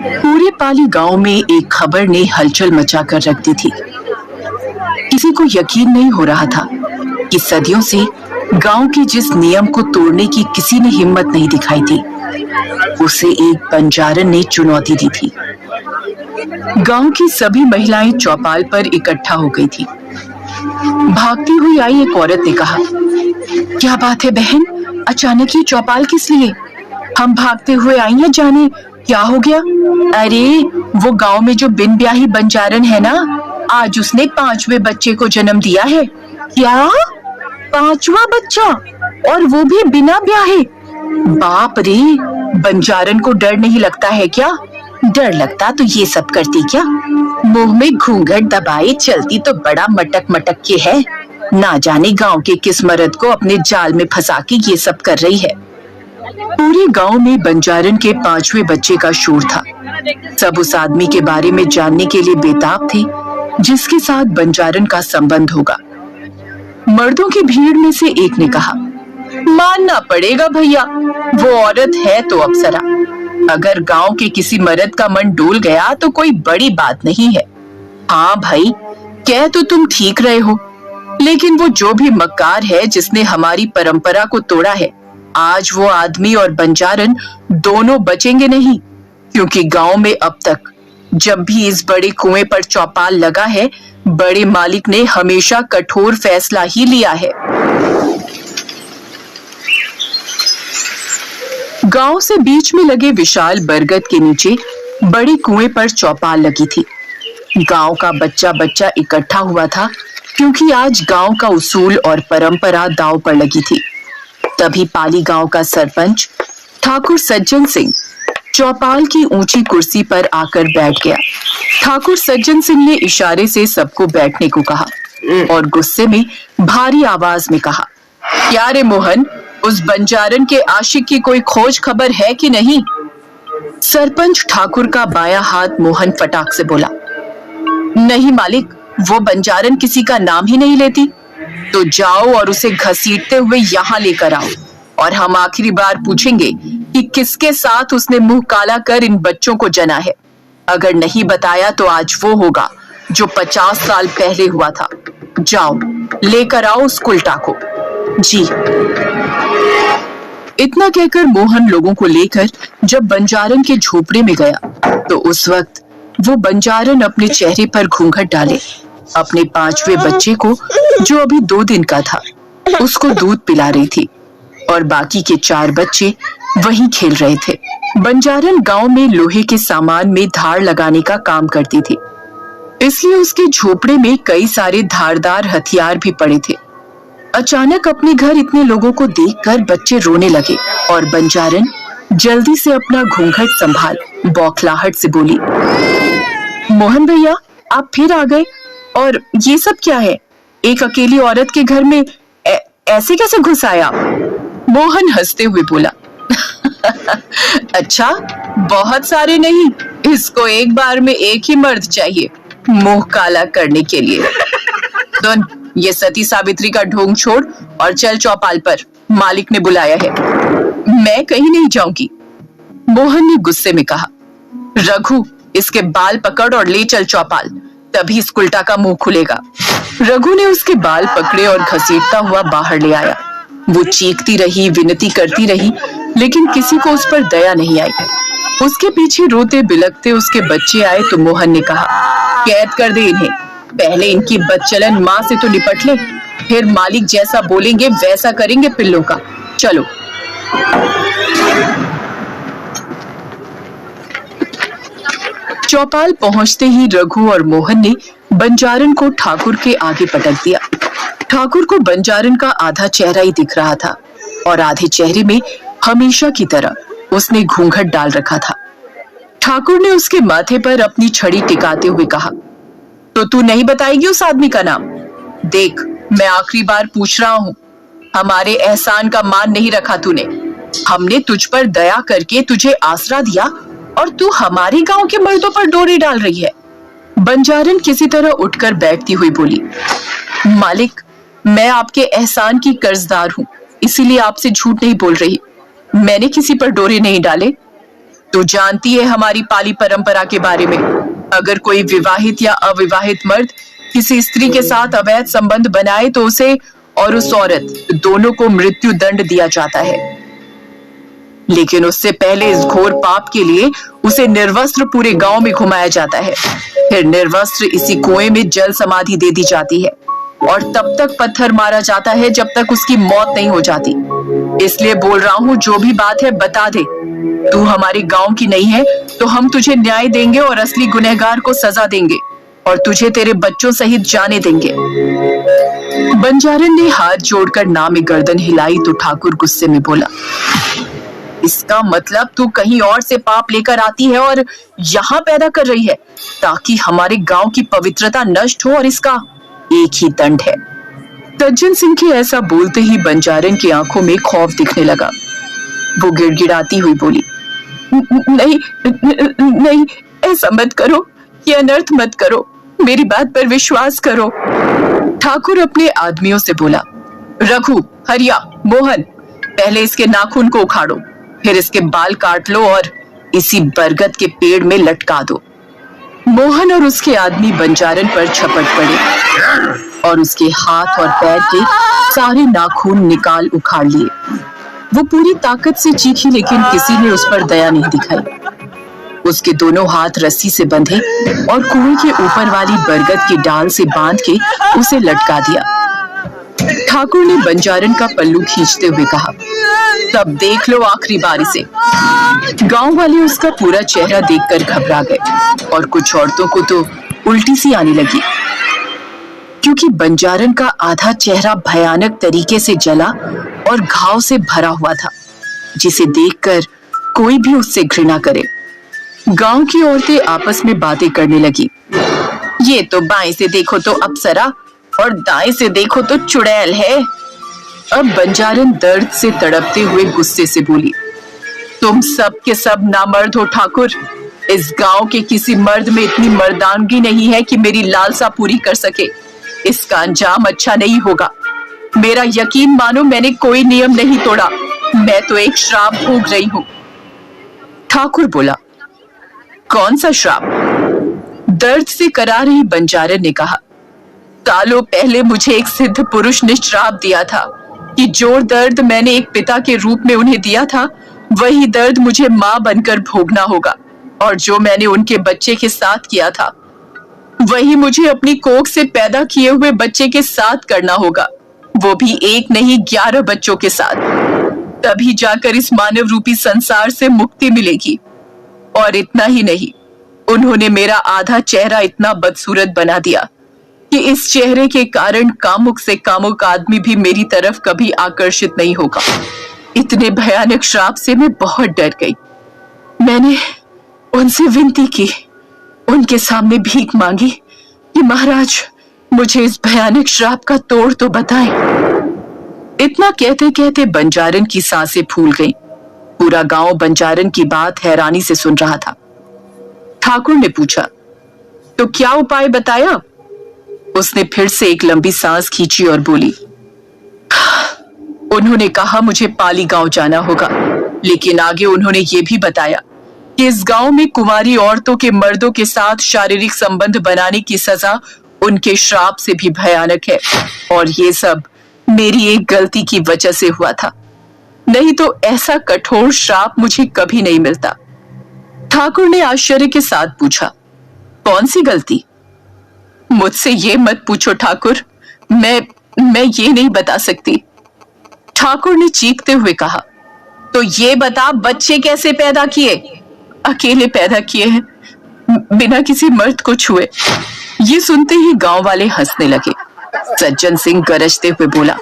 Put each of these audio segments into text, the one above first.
पूरे पाली गांव में एक खबर ने हलचल मचा कर रख दी थी। किसी को यकीन नहीं हो रहा था कि सदियों से गांव के जिस नियम को तोड़ने की किसी ने हिम्मत नहीं दिखाई थी, उसे एक बंजारन ने चुनौती दी थी। गांव की सभी महिलाएं चौपाल पर इकट्ठा हो गई थी। भागती हुई आई एक औरत ने कहा, क्या बात है बहन, अचानक ही चौपाल किस लिए? हम भागते हुए आई हैं, जाने क्या हो गया? अरे वो गांव में जो बिन ब्याही बंजारन है ना, आज उसने 5वें बच्चे को जन्म दिया है। क्या? 5वां बच्चा, और वो भी बिना ब्याहे? बाप रे, बंजारन को डर नहीं लगता है क्या? डर लगता तो ये सब करती क्या? मुंह में घूंघट दबाए चलती तो बड़ा मटक मटक के है। ना जाने गांव के किस मर्द को अपने जाल में फंसा के ये सब कर रही है। पूरे गांव में बंजारन के 5वें बच्चे का शोर था। सब उस आदमी के बारे में जानने के लिए बेताब थे जिसके साथ बंजारन का संबंध होगा। मर्दों की भीड़ में से एक ने कहा, मानना पड़ेगा भैया, वो औरत है तो अप्सरा। अगर गांव के किसी मर्द का मन डोल गया तो कोई बड़ी बात नहीं है। हाँ भाई, कह तो तुम ठीक रहे हो, लेकिन वो जो भी मक्कार है जिसने हमारी परंपरा को तोड़ा है, आज वो आदमी और बंजारन दोनों बचेंगे नहीं, क्योंकि गांव में अब तक जब भी इस बड़े कुएं पर चौपाल लगा है, बड़े मालिक ने हमेशा कठोर फैसला ही लिया है। गांव से बीच में लगे विशाल बरगद के नीचे बड़े कुएं पर चौपाल लगी थी। गांव का बच्चा बच्चा इकट्ठा हुआ था, क्योंकि आज गांव का उसूल और परंपरा दांव पर लगी थी। तभी पाली गांव का सरपंच ठाकुर सज्जन सिंह चौपाल की ऊंची कुर्सी पर आकर बैठ गया। ठाकुर सज्जन सिंह ने इशारे से सबको बैठने को कहा और गुस्से में भारी आवाज में कहा, क्या रे मोहन, उस बंजारन के आशिक की कोई खोज खबर है कि नहीं? सरपंच ठाकुर का बायां हाथ मोहन फटाक से बोला, नहीं मालिक, वो बंजारन किसी का नाम ही नहीं लेती। तो जाओ और उसे घसीटते हुए यहाँ लेकर आओ, और हम आखिरी बार पूछेंगे कि किसके साथ उसने मुंह काला कर इन बच्चों को जना है। अगर नहीं बताया तो आज वो होगा जो 50 साल पहले हुआ था। जाओ लेकर आओ उस कुलटा को। जी। इतना कहकर मोहन लोगों को लेकर जब बंजारन के झोपड़े में गया, तो उस वक्त वो बंजारन अपने चेहरे पर घूंघट डाले अपने 5वें बच्चे को, जो अभी 2 दिन का था, उसको दूध पिला रही थी, और बाकी के 4 बच्चे वहीं खेल रहे थे। बंजारन गांव में लोहे के सामान में धार लगाने का काम करती थी, इसलिए उसके झोपड़े में कई सारे धारदार हथियार भी पड़े थे। अचानक अपने घर इतने लोगों को देखकर बच्चे रोने लगे, और बंजारन जल्दी से अपना घूंघट संभाल बौखलाहट से बोली, मोहन भैया, आप फिर आ गए, और ये सब क्या है? एक अकेली औरत के घर में ऐसे कैसे घुस आया? मोहन हंसते हुए बोला, अच्छा, बहुत सारे नहीं, इसको एक बार में एक ही मर्द चाहिए मुंह काला करने के लिए। सुन, ये सती सावित्री का ढोंग छोड़ और चल चौपाल पर, मालिक ने बुलाया है। मैं कहीं नहीं जाऊंगी, मोहन ने गुस्से में कहा। रघु, इसके बाल पकड़ और ले चल चौपाल, तभी इस उल्टा का मुंह खुलेगा। रघु ने उसके बाल पकड़े और घसीटता हुआ बाहर ले आया। वो चीखती रही, विनती करती रही, लेकिन किसी को उस पर दया नहीं आई। उसके पीछे रोते बिलखते उसके बच्चे आए तो मोहन ने कहा, कैद कर दे इन्हें, पहले इनकी बदचलन माँ से तो निपट ले, फिर मालिक जैसा बोलेंगे वैसा करेंगे पिल्लों का। चलो। चौपाल पहुंचते ही रघु और मोहन ने बंजारन को ठाकुर के आगे पटक दिया। ठाकुर को बंजारन का आधा चेहरा ही दिख रहा था, और आधे चेहरे में हमेशा की तरह उसने घूंघट डाल रखा था। ठाकुर ने उसके माथे पर अपनी छड़ी टिकाते हुए कहा, तो तू नहीं बताएगी उस आदमी का नाम? देख, मैं आखिरी बार पूछ रहा हूँ, हमारे एहसान का मान नहीं रखा तूने। हमने तुझ पर दया करके तुझे आसरा दिया, और तू हमारे गांव के मर्दों पर डोरी डाल रही है। बंजारन किसी तरह उठकर बैठती हुई बोली, मालिक, मैं आपके एहसान की कर्जदार हूँ, इसीलिए आपसे झूठ नहीं बोल रही। मैंने किसी पर डोरे नहीं डाले। तू जानती है हमारी पाली परंपरा के बारे में। अगर कोई विवाहित या अविवाहित मर्द किसी स्त्री के साथ अवैध संबंध बनाए तो उसे और उस औरत दोनों को मृत्यु दंड दिया जाता है। लेकिन उससे पहले इस घोर पाप के लिए उसे निर्वस्त्र पूरे गांव में घुमाया जाता है। फिर निर्वस्त्र इसी कुएं में जल समाधि दे दी जाती है और तब तक पत्थर मारा जाता है जब तक उसकी मौत नहीं हो जाती। इसलिए बोल रहा हूँ, जो भी बात है बता दे। तू हमारे गांव की नहीं है तो हम तुझे न्याय देंगे और असली गुनहगार को सजा देंगे और तुझे तेरे बच्चों सहित जाने देंगे। बंजारन ने हाथ जोड़कर ना में गर्दन हिलाई तो ठाकुर गुस्से में बोला, इसका मतलब तू कहीं और से पाप लेकर आती है और यहाँ पैदा कर रही है ताकि हमारे गांव की पवित्रता नष्ट हो, और इसका एक ही दंड है। सज्जन सिंह के ऐसा बोलते ही बंजारन की आंखों में खौफ दिखने लगा। वो गिड़गिड़ाती हुई बोली, नहीं नहीं, ऐसा मत करो, ये अनर्थ मत करो, मेरी बात पर विश्वास करो। ठाकुर अपने आदमियों से बोला, रघु, हरिया, मोहन, पहले इसके नाखून को उखाड़ो, फिर इसके बाल काट लो और इसी बरगद के पेड़ में लटका दो। मोहन और उसके आदमी बंजारन पर झपट पड़े और उसके हाथ और पैर के सारे नाखून निकाल उखाड़ लिए। वो पूरी ताकत से चीखी लेकिन किसी ने उस पर दया नहीं दिखाई। उसके दोनों हाथ रस्सी से बंधे और कुएं के ऊपर वाली बरगद की डाल से बांध के उसे लटका दिया। ठाकुर ने बंजारन का पल्लू खींचते हुए कहा, तब देख लो आखिरी बार इसे। गांव वाले उसका पूरा चेहरा देखकर घबरा गए और कुछ औरतों को तो उल्टी सी आने लगी, क्योंकि बंजारन का आधा चेहरा भयानक तरीके से जला और घाव से भरा हुआ था, जिसे देखकर कोई भी उससे घृणा करे। गांव की औरतें आपस में बातें करने लगी, ये तो बाएं से देखो तो अप्सरा और दाएं से देखो तो चुड़ैल है। अब बंजारन दर्द से तड़पते हुए गुस्से से बोली, तुम सब के सब नामर्द हो ठाकुर। इस गांव के किसी मर्द में इतनी मर्दानगी नहीं है कि मेरी लालसा पूरी कर सके। इसका अंजाम अच्छा नहीं होगा। मेरा यकीन मानो, मैंने कोई नियम नहीं तोड़ा, मैं तो एक श्राप भोग रही हूं। ठाकुर बोला, कौन सा श्राप? दर्द से करा रही बंजारन ने कहा, सालों पहले मुझे एक सिद्ध पुरुष ने श्राप दिया था कि जो दर्द मैंने एक पिता के रूप में उन्हें दिया था, वही दर्द मुझे मां बनकर भोगना होगा, और जो मैंने उनके बच्चे के साथ किया था वही मुझे अपनी कोख से पैदा किए हुए बच्चे के साथ करना होगा, वो भी एक नहीं 11 बच्चों के साथ। तभी जाकर इस मानव रूपी संसार से मुक्ति मिलेगी। और इतना ही नहीं, उन्होंने मेरा आधा चेहरा इतना बदसूरत बना दिया कि इस चेहरे के कारण कामुक से कामुक आदमी भी मेरी तरफ कभी आकर्षित नहीं होगा। इतने भयानक श्राप से मैं बहुत डर गई। मैंने उनसे विनती की, उनके सामने भीख मांगी कि महाराज मुझे इस भयानक श्राप का तोड़ तो बताएं। इतना कहते कहते बंजारन की सांसें फूल गईं। पूरा गांव बंजारन की बात हैरानी से सुन रहा था। ठाकुर ने पूछा, तो क्या उपाय बताया? उसने फिर से एक लंबी सांस खींची और बोली, उन्होंने कहा मुझे पाली गांव जाना होगा, लेकिन आगे उन्होंने ये भी बताया कि इस गांव में कुंवारी औरतों के मर्दों के साथ शारीरिक संबंध बनाने की सजा उनके श्राप से भी भयानक है, और ये सब मेरी एक गलती की वजह से हुआ था, नहीं तो ऐसा कठोर श्राप मुझे कभी नहीं मिलता। ठाकुर ने आश्चर्य के साथ पूछा, कौन सी गलती? मुझसे ये मत पूछो ठाकुर, मैं ये नहीं बता सकती। ठाकुर ने चीखते हुए कहा, तो ये बता, बच्चे कैसे पैदा किए? अकेले पैदा किए हैं, बिना किसी मर्द को छुए। ये सुनते ही गांव वाले हंसने लगे। सज्जन सिंह गरजते हुए बोला,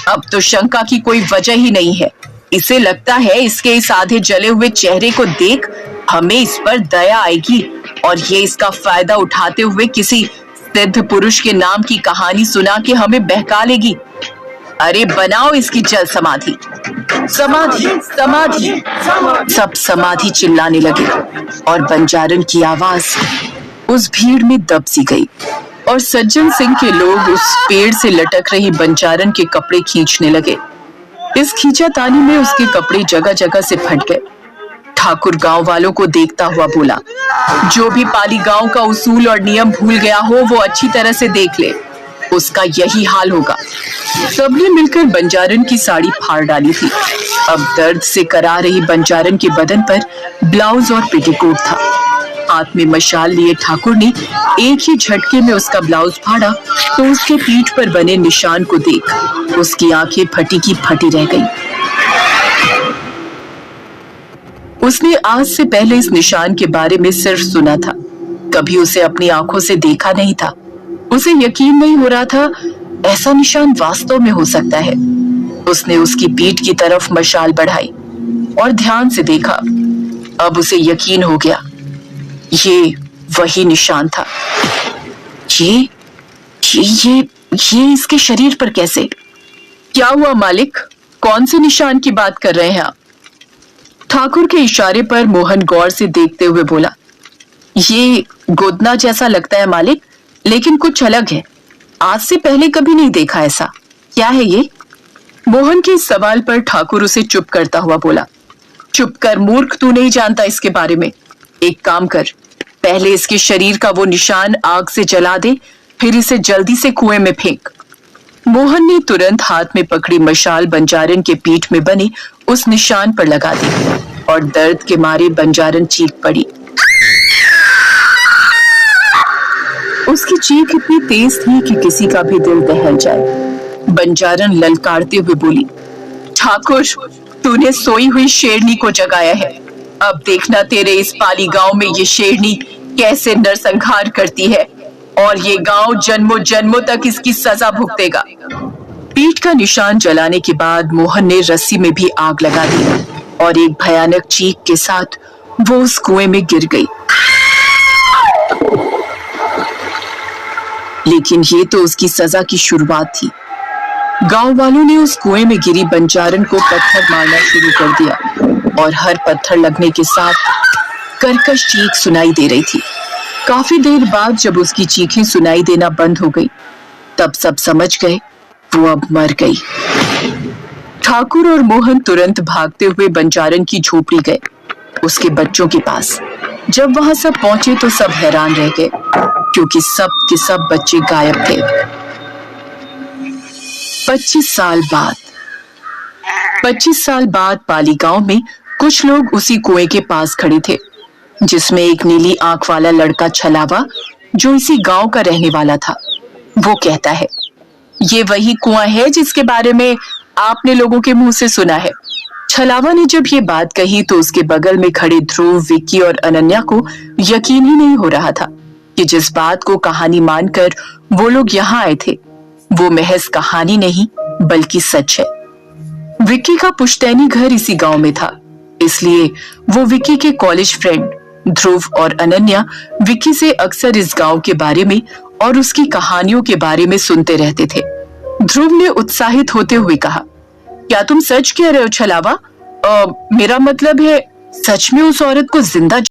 अब तो शंका की कोई वजह ही नहीं है। इसे लगता है इसके इस आधे जले हुए चेहरे को देख हमें इस पर दया आएगी और ये इसका फायदा उठाते हुए किसी सिद्ध पुरुष के नाम की कहानी सुना के हमें बहका लेगी। अरे बनाओ इसकी जल समाधि। समाधि समाधि, सब समाधि चिल्लाने लगे और बंजारन की आवाज उस भीड़ में दब सी गई और सज्जन सिंह के लोग उस पेड़ से लटक रही बंजारन के कपड़े खींचने लगे। इस खींचातानी में उसके कपड़े जगह जगह से फट गए। ठाकुर गांव वालों को देखता हुआ बोला, जो भी पाली गांव का उसूल और नियम भूल गया हो वो अच्छी तरह से देख ले, उसका यही हाल होगा। सबने मिलकर बंजारन की साड़ी फाड़ डाली थी। अब दर्द से करा रही बंजारन के बदन पर ब्लाउज और पेटीकोट था। हाथ में मशाल लिए ठाकुर ने एक ही झटके में उसका ब्लाउज फाड़ा तो उसके पीठ पर बने निशान को देख उसकी आंखें फटी की फटी रह गईं। उसने आज से पहले इस निशान के बारे में सिर्फ सुना था, कभी उसे अपनी आंखों से देखा नहीं था। उसे यकीन नहीं हो रहा था ऐसा निशान वास्तव में हो सकता है। उसने उसकी पीठ की तरफ मशाल बढ़ाई और ध्यान से देखा। अब उसे यकीन हो गया, ये वही निशान था। ये इसके शरीर पर कैसे? क्या हुआ मालिक, कौन से निशान की बात कर रहे हैं आप? ठाकुर के इशारे पर मोहन गौर से देखते हुए बोला, ये गोदना जैसा लगता है मालिक, लेकिन कुछ अलग है। आज से पहले कभी नहीं देखा ऐसा। क्या है ये? मोहन के इस सवाल पर ठाकुर उसे चुप करता हुआ बोला, चुप कर मूर्ख, तू नहीं जानता इसके बारे में। एक काम कर, पहले इसके शरीर का वो निशान आग से जला दे, फिर इसे जल्दी से कुएं में फेंक। मोहन ने तुरंत हाथ में पकड़ी मशाल बंजारन के पीठ में बने उस निशान पर लगा दी और दर्द के मारे बंजारन चीख पड़ी। उसकी चीख इतनी तेज थी कि किसी का भी दिल दहल जाए। बंजारन ललकारते हुए बोली, ठाकुर, तूने सोई हुई शेरनी को जगाया है। अब देखना तेरे इस पाली गांव में ये शेरनी कैसे नरसंहार करती है और ये गांव जन्मों जन्मों तक इसकी सजा भुगतेगा। पीठ का निशान जलाने के बाद मोहन ने रस्सी में भी आग लगा दी और एक भयानक चीख के साथ वो उस कुएं में गिर गई। लेकिन ये तो उसकी सजा की शुरुआत थी। गांव वालों ने उस कुएं में गिरी बंजारन को पत्थर मारना शुरू कर दिया और हर पत्थर लगने के साथ कर्कश चीख सुनाई दे रही थी। काफी देर बाद जब उसकी चीखें सुनाई देना बंद हो गई, तब सब समझ गए वो अब मर गई। ठाकुर और मोहन तुरंत भागते हुए बंजारन की झोपड़ी गए, उसके बच्चों के पास। जब वहां सब पहुंचे तो सब हैरान रह गए, क्योंकि सब के सब बच्चे गायब थे। 25 साल बाद पाली गांव में कुछ लोग उसी कुएं के पास खड़े थे, जिसमें एक नीली आंख वाला लड़का छलावा, जो इसी गांव का रहने वाला था। वो कहता है, ये वही कुआं है जिसके बारे में आपने लोगों के मुंह से सुना है। छलावा ने जब ये बात कही तो उसके बगल में खड़े ध्रुव, विक्की और अनन्या को यकीन ही नहीं हो रहा था कि जिस बात को कहानी मानकर वो लोग यहाँ आए थे वो महज कहानी नहीं बल्कि सच है। विक्की का पुश्तैनी घर इसी गांव में था, इसलिए वो विक्की के कॉलेज फ्रेंड ध्रुव और अनन्या विक्की से अक्सर इस गांव के बारे में और उसकी कहानियों के बारे में सुनते रहते थे। ध्रुव ने उत्साहित होते हुए कहा, क्या तुम सच कह रहे हो छलावा? मेरा मतलब है, सच में उस औरत को जिंदा